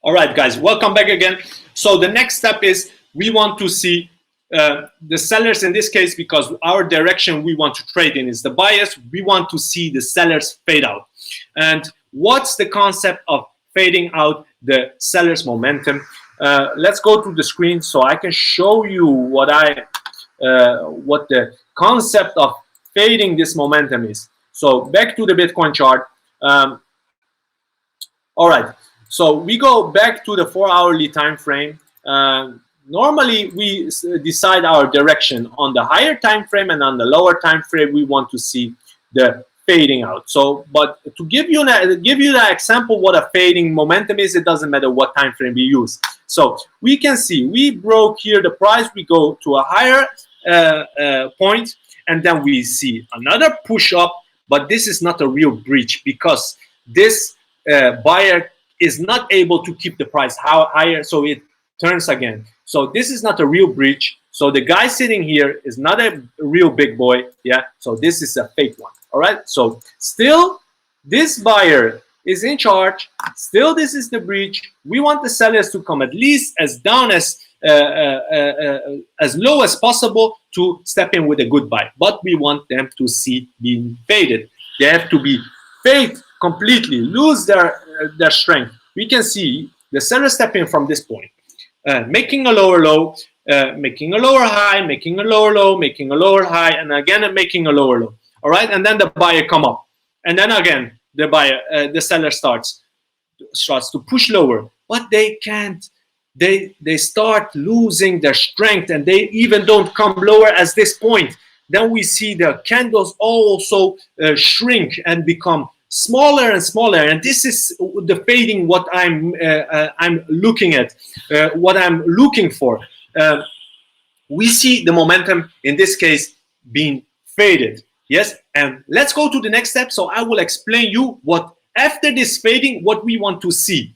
All right, guys, welcome back again. So the next step is we want to see the sellers in this case, because our direction we want to trade in is the buyers. We want to see the sellers fade out. And what's the concept of fading out the sellers momentum? Let's go to the screen so I can show you what the concept of fading this momentum is. So back to the Bitcoin chart. All right. So we go back to the 4-hourly time frame. Normally, we decide our direction on the higher time frame, and on the lower time frame, we want to see the fading out. So, but to give you that example, what a fading momentum is, it doesn't matter what time frame we use. So we can see we broke here the price. We go to a higher point, and then we see another push up. But this is not a real breach, because this buyer is not able to keep the price higher, so it turns again. So this is not a real breach. So the guy sitting here is not a real big boy. Yeah. So this is a fake one. All right. So still, this buyer is in charge. Still, this is the breach. We want the sellers to come at least as down as low as possible to step in with a good buy. But we want them to see being faded. They have to be fade completely, lose their strength. We can see the seller step in from this point, making a lower low, making a lower high, making a lower low, making a lower high, and again making a lower low. All right, and then the buyer come up, and then again the seller starts to push lower, but they can't. They start losing their strength, and they even don't come lower as this point. Then we see the candles also shrink and become smaller and smaller, and this is the fading what I'm looking at, what I'm looking for. We see the momentum in this case being faded. Yes, and let's go to the next step. So I will explain you what after this fading, what we want to see.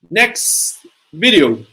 Next video.